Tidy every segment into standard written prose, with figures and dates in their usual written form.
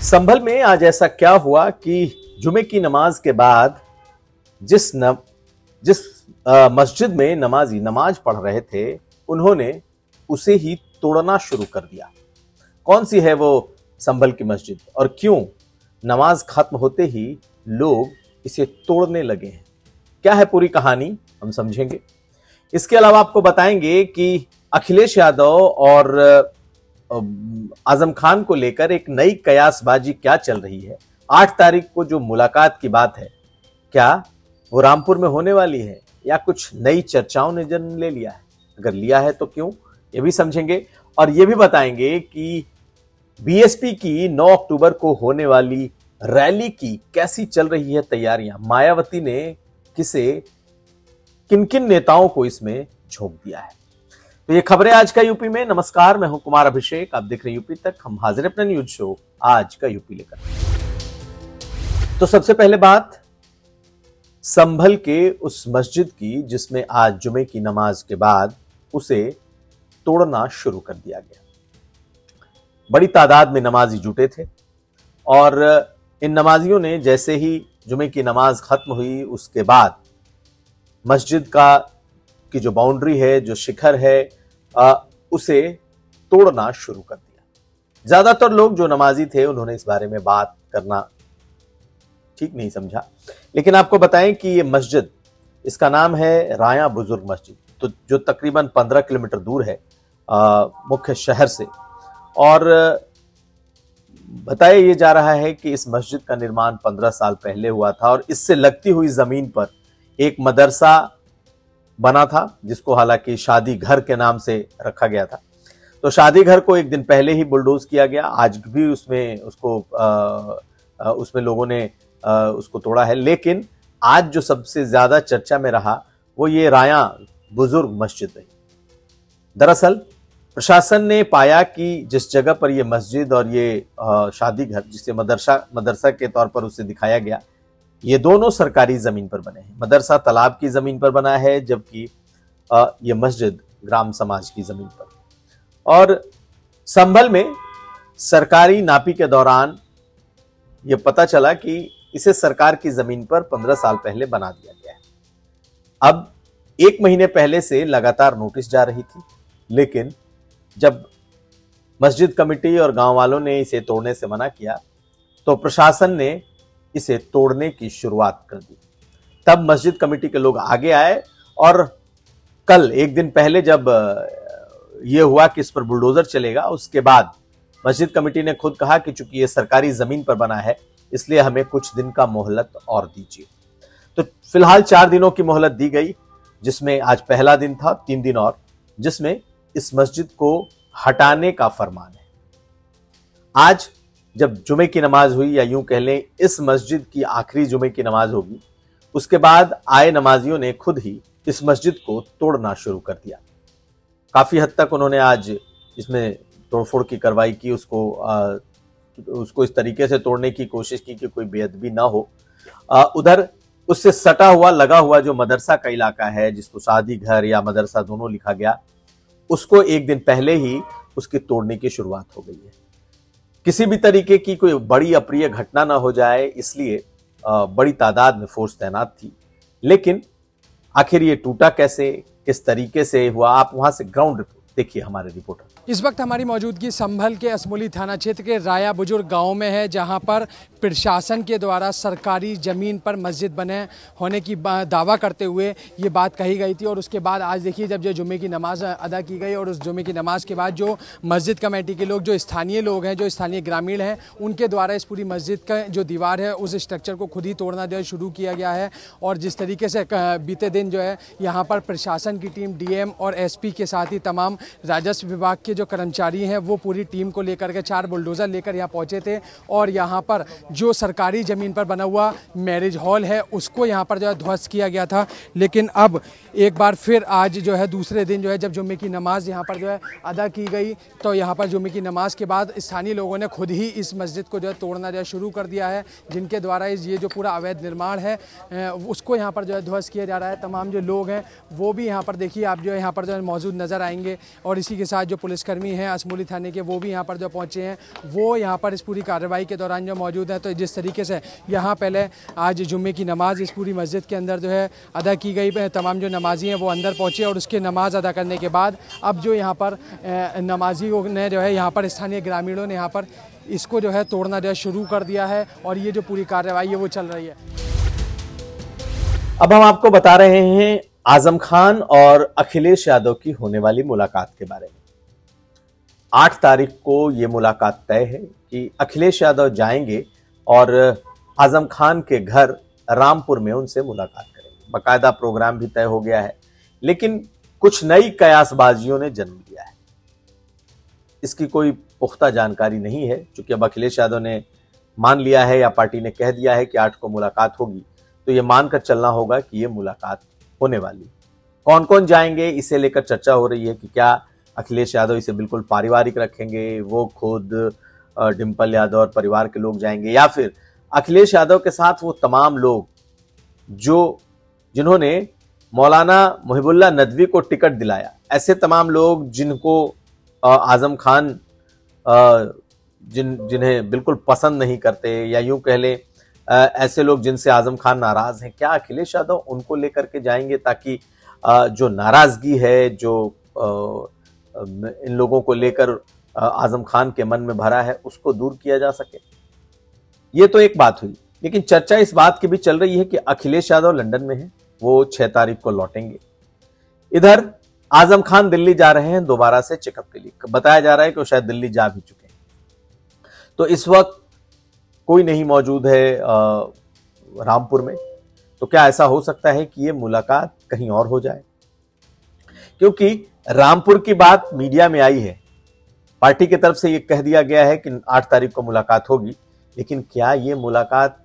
संभल में आज ऐसा क्या हुआ कि जुमे की नमाज के बाद जिस मस्जिद में नमाजी नमाज पढ़ रहे थे उन्होंने उसे ही तोड़ना शुरू कर दिया। कौन सी है वो संभल की मस्जिद और क्यों नमाज खत्म होते ही लोग इसे तोड़ने लगे हैं? क्या है पूरी कहानी, हम समझेंगे। इसके अलावा आपको बताएंगे कि अखिलेश यादव और आजम खान को लेकर एक नई कयासबाजी क्या चल रही है। 8 तारीख को जो मुलाकात की बात है, क्या वो रामपुर में होने वाली है या कुछ नई चर्चाओं ने जन्म ले लिया है? अगर लिया है तो क्यों, ये भी समझेंगे। और ये भी बताएंगे कि बीएसपी की 9 अक्टूबर को होने वाली रैली की कैसी चल रही है तैयारियां। मायावती ने किन किन नेताओं को इसमें झोंक दिया है। तो ये खबरें आज का यूपी में। नमस्कार, मैं हूं कुमार अभिषेक, आप देख रहे हैं यूपी तक। हम हाजिर अपना न्यूज शो आज का यूपी लेकर। तो सबसे पहले बात संभल के उस मस्जिद की जिसमें आज जुमे की नमाज के बाद उसे तोड़ना शुरू कर दिया गया। बड़ी तादाद में नमाजी जुटे थे और इन नमाजियों ने जैसे ही जुमे की नमाज खत्म हुई उसके बाद मस्जिद की जो बाउंड्री है, जो शिखर है, उसे तोड़ना शुरू कर दिया। ज्यादातर लोग जो नमाजी थे उन्होंने इस बारे में बात करना ठीक नहीं समझा, लेकिन आपको बताएं कि ये मस्जिद, इसका नाम है राया बुजुर्ग मस्जिद, तो जो तकरीबन 15 किलोमीटर दूर है मुख्य शहर से। और बताया ये जा रहा है कि इस मस्जिद का निर्माण 15 साल पहले हुआ था और इससे लगती हुई जमीन पर एक मदरसा बना था, जिसको हालांकि शादी घर के नाम से रखा गया था। तो शादी घर को एक दिन पहले ही बुलडोज किया गया। आज भी उसमें लोगों ने उसको तोड़ा है, लेकिन आज जो सबसे ज्यादा चर्चा में रहा वो ये राया बुजुर्ग मस्जिद रही। दरअसल प्रशासन ने पाया कि जिस जगह पर ये मस्जिद और ये शादी घर, जिसे मदरसा के तौर पर उसे दिखाया गया, ये दोनों सरकारी जमीन पर बने हैं। मदरसा तालाब की जमीन पर बना है, जबकि ये मस्जिद ग्राम समाज की जमीन पर। और संभल में सरकारी नापी के दौरान यह पता चला कि इसे सरकार की जमीन पर 15 साल पहले बना दिया गया है। अब 1 महीने पहले से लगातार नोटिस जा रही थी, लेकिन जब मस्जिद कमेटी और गांव वालों ने इसे तोड़ने से मना किया तो प्रशासन ने इसे तोड़ने की शुरुआत कर दी। तब मस्जिद कमेटी के लोग आगे आए और कल 1 दिन पहले जब यह हुआ कि इस पर बुलडोजर चलेगा, उसके बाद मस्जिद कमेटी ने खुद कहा कि चूंकि यह सरकारी जमीन पर बना है इसलिए हमें कुछ दिन का मोहलत और दीजिए। तो फिलहाल 4 दिनों की मोहलत दी गई, जिसमें आज पहला दिन था, 3 दिन और, जिसमें इस मस्जिद को हटाने का फरमान है। आज जब जुमे की नमाज हुई, या यूं कह लें इस मस्जिद की आखिरी जुमे की नमाज होगी, उसके बाद आए नमाजियों ने खुद ही इस मस्जिद को तोड़ना शुरू कर दिया। काफी हद तक उन्होंने आज इसमें तोड़फोड़ की कार्रवाई की, उसको इस तरीके से तोड़ने की कोशिश की कि कोई बेअदबी ना हो। उधर उससे सटा हुआ लगा हुआ जो मदरसा का इलाका है, जिसको शादी घर या मदरसा दोनों लिखा गया, उसको 1 दिन पहले ही उसकी तोड़ने की शुरुआत हो गई है। किसी भी तरीके की कोई बड़ी अप्रिय घटना ना हो जाए, इसलिए बड़ी तादाद में फोर्स तैनात थी। लेकिन आखिर ये टूटा कैसे, किस तरीके से हुआ, आप वहां से ग्राउंड रिपोर्ट देखिए हमारे रिपोर्टर। इस वक्त हमारी मौजूदगी संभल के असमोली थाना क्षेत्र के राया बुजुर्ग गांव में है, जहां पर प्रशासन के द्वारा सरकारी ज़मीन पर मस्जिद बने होने की दावा करते हुए ये बात कही गई थी। और उसके बाद आज देखिए जब जो जुमे की नमाज अदा की गई और उस जुमे की नमाज के बाद जो मस्जिद कमेटी के लोग, जो स्थानीय लोग हैं, जो स्थानीय ग्रामीण हैं, उनके द्वारा इस पूरी मस्जिद का जो दीवार है उस स्ट्रक्चर को खुद ही तोड़ना जो है शुरू किया गया है। और जिस तरीके से बीते दिन जो है यहाँ पर प्रशासन की टीम, डीएम और एसपी के साथ ही तमाम राजस्व विभाग के जो कर्मचारी हैं वो पूरी टीम को लेकर के 4 बुलडोज़र लेकर यहाँ पहुँचे थे। और यहाँ पर जो सरकारी ज़मीन पर बना हुआ मैरिज हॉल है उसको यहाँ पर जो है ध्वस्त किया गया था। लेकिन अब एक बार फिर आज जो है दूसरे दिन जो है जब जुम्मे की नमाज यहाँ पर जो है अदा की गई, तो यहाँ पर जुम्मे की नमाज के बाद स्थानीय लोगों ने खुद ही इस मस्जिद को जो है तोड़ना जो है शुरू कर दिया है, जिनके द्वारा ये जो पूरा अवैध निर्माण है उसको यहाँ पर जो है ध्वस्त किया जा रहा है। तमाम जो लोग हैं वो भी यहाँ पर देखिए आप जो है यहाँ पर जो है मौजूद नज़र आएंगे। और इसी के साथ जो पुलिस पुलिसकर्मी हैं असमोली थाने के, वो भी यहाँ पर जो पहुँचे हैं, वो यहाँ पर इस पूरी कार्रवाई के दौरान जो मौजूद हैं। तो जिस तरीके से यहाँ पहले आज जुम्मे की नमाज इस पूरी मस्जिद के अंदर जो है अदा की गई, तमाम जो नमाजी हैं वो अंदर पहुँचे और उसके नमाज अदा करने के बाद अब जो यहाँ पर नमाजियों ने जो है यहाँ पर स्थानीय ग्रामीणों ने यहाँ पर इसको जो है तोड़ना जो है शुरू कर दिया है और ये जो पूरी कार्रवाई है वो चल रही है। अब हम आपको बता रहे हैं आजम खान और अखिलेश यादव की होने वाली मुलाकात के बारे में। 8 तारीख को यह मुलाकात तय है कि अखिलेश यादव जाएंगे और आजम खान के घर रामपुर में उनसे मुलाकात करेंगे। बाकायदा प्रोग्राम भी तय हो गया है, लेकिन कुछ नई कयासबाजियों ने जन्म लिया है। इसकी कोई पुख्ता जानकारी नहीं है, क्योंकि अब अखिलेश यादव ने मान लिया है या पार्टी ने कह दिया है कि 8 को मुलाकात होगी, तो ये मानकर चलना होगा कि ये मुलाकात होने वाली। कौन कौन जाएंगे इसे लेकर चर्चा हो रही है कि क्या अखिलेश यादव इसे बिल्कुल पारिवारिक रखेंगे, वो खुद डिंपल यादव और परिवार के लोग जाएंगे, या फिर अखिलेश यादव के साथ वो तमाम लोग जिन्होंने मौलाना मुहिबुल्लाह नदवी को टिकट दिलाया, ऐसे तमाम लोग जिनको आजम खान जिन्हें बिल्कुल पसंद नहीं करते, या यूं कह ले ऐसे लोग जिनसे आजम खान नाराज हैं, क्या अखिलेश यादव उनको लेकर के जाएंगे ताकि जो नाराजगी है जो इन लोगों को लेकर आजम खान के मन में भरा है उसको दूर किया जा सके। ये तो एक बात हुई, लेकिन चर्चा इस बात की भी चल रही है कि अखिलेश यादव लंदन में है, वो 6 तारीख को लौटेंगे। इधर आजम खान दिल्ली जा रहे हैं दोबारा से चेकअप के लिए। बताया जा रहा है कि वो शायद दिल्ली जा भी चुके हैं। तो इस वक्त कोई नहीं मौजूद है रामपुर में, तो क्या ऐसा हो सकता है कि ये मुलाकात कहीं और हो जाए? क्योंकि रामपुर की बात मीडिया में आई है, पार्टी की तरफ से ये कह दिया गया है कि 8 तारीख को मुलाकात होगी, लेकिन क्या ये मुलाकात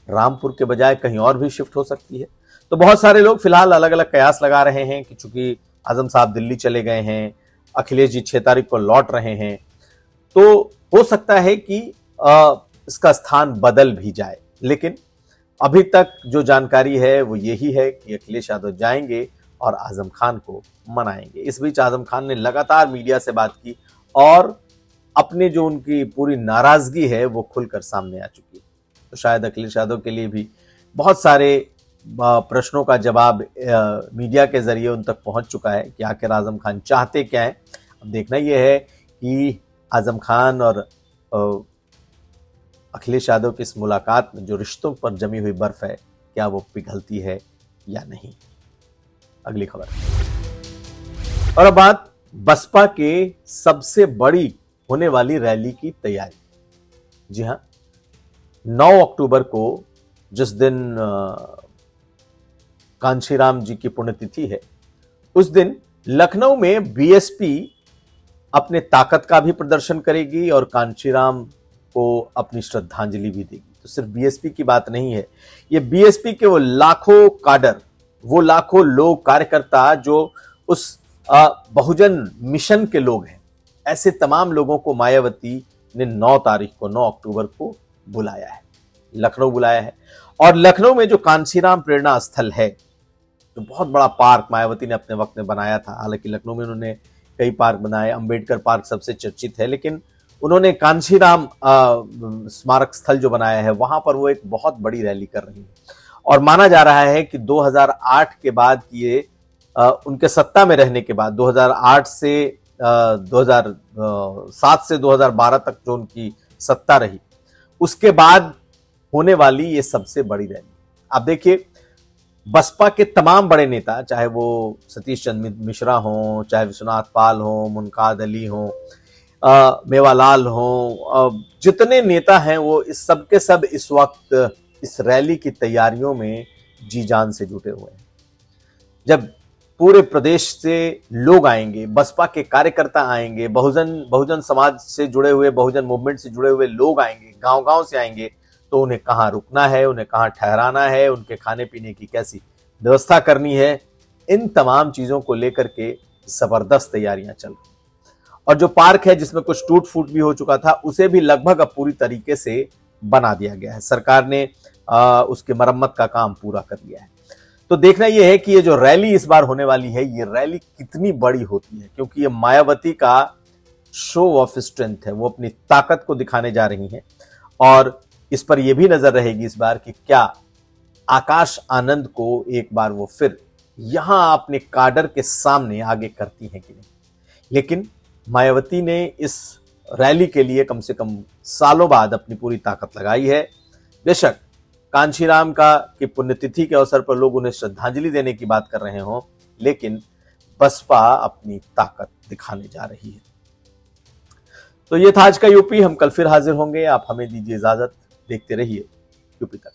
रामपुर के बजाय कहीं और भी शिफ्ट हो सकती है? तो बहुत सारे लोग फिलहाल अलग अलग कयास लगा रहे हैं कि चूंकि आजम साहब दिल्ली चले गए हैं, अखिलेश जी 6 तारीख को लौट रहे हैं, तो हो सकता है कि इसका स्थान बदल भी जाए। लेकिन अभी तक जो जानकारी है वो यही है कि अखिलेश यादव जाएंगे और आजम खान को मनाएंगे। इस बीच आजम खान ने लगातार मीडिया से बात की और अपनी जो उनकी पूरी नाराजगी है वो खुलकर सामने आ चुकी है। तो शायद अखिलेश यादव के लिए भी बहुत सारे प्रश्नों का जवाब मीडिया के जरिए उन तक पहुंच चुका है कि आखिर आजम खान चाहते क्या है। अब देखना यह है कि आजम खान और अखिलेश यादव की इस मुलाकात में जो रिश्तों पर जमी हुई बर्फ है, क्या वो पिघलती है या नहीं। अगली खबर। और अब बात बसपा के सबसे बड़ी होने वाली रैली की तैयारी। जी हां, 9 अक्टूबर को जिस दिन कांशीराम जी की पुण्यतिथि है, उस दिन लखनऊ में बीएसपी अपने ताकत का भी प्रदर्शन करेगी और कांशीराम को अपनी श्रद्धांजलि भी देगी। तो सिर्फ बीएसपी की बात नहीं है, ये बीएसपी के वो लाखों काडर, वो लाखों लोग, कार्यकर्ता जो उस बहुजन मिशन के लोग हैं, ऐसे तमाम लोगों को मायावती ने 9 तारीख को 9 अक्टूबर को बुलाया है, लखनऊ बुलाया है। और लखनऊ में जो कांशीराम प्रेरणा स्थल है, जो बहुत बड़ा पार्क मायावती ने अपने वक्त में बनाया था, हालांकि लखनऊ में उन्होंने कई पार्क बनाए, अंबेडकर पार्क सबसे चर्चित है, लेकिन उन्होंने कांशीराम स्मारक स्थल जो बनाया है, वहां पर वो एक बहुत बड़ी रैली कर रही है। और माना जा रहा है कि 2008 के बाद ये उनके सत्ता में रहने के बाद 2008 से 2007 से 2012 तक जो उनकी सत्ता रही, उसके बाद होने वाली ये सबसे बड़ी रैली। आप देखिए, बसपा के तमाम बड़े नेता, चाहे वो सतीश चंद्र मिश्रा हों, चाहे विश्वनाथ पाल हों, मुनकाद अली हों, मेवालाल हों, जितने नेता हैं वो इस सब के सब इस वक्त इस रैली की तैयारियों में जी जान से जुटे हुए हैं। जब पूरे प्रदेश से लोग आएंगे, बसपा के कार्यकर्ता आएंगे, बहुजन समाज से जुड़े हुए, बहुजन मूवमेंट से जुड़े हुए लोग आएंगे, गांव-गांव से आएंगे, तो उन्हें कहां रुकना है, उन्हें कहां ठहराना है, उनके खाने पीने की कैसी व्यवस्था करनी है, इन तमाम चीजों को लेकर के जबरदस्त तैयारियां चल रही। और जो पार्क है जिसमें कुछ टूट फूट भी हो चुका था, उसे भी लगभग अब पूरी तरीके से बना दिया गया है। सरकार ने उसकी मरम्मत का काम पूरा कर लिया है। तो देखना यह है कि ये जो रैली इस बार होने वाली है, ये रैली कितनी बड़ी होती है, क्योंकि ये मायावती का शो ऑफ स्ट्रेंथ है, वो अपनी ताकत को दिखाने जा रही हैं। और इस पर यह भी नजर रहेगी इस बार कि क्या आकाश आनंद को एक बार वो फिर यहां अपने काडर के सामने आगे करती हैं कि नहीं। लेकिन मायावती ने इस रैली के लिए कम से कम सालों बाद अपनी पूरी ताकत लगाई है। बेशक कांशीराम का की पुण्यतिथि के अवसर पर लोग उन्हें श्रद्धांजलि देने की बात कर रहे हों, लेकिन बसपा अपनी ताकत दिखाने जा रही है। तो ये था आज का यूपी। हम कल फिर हाजिर होंगे। आप हमें दीजिए इजाजत। देखते रहिए यूपी तक।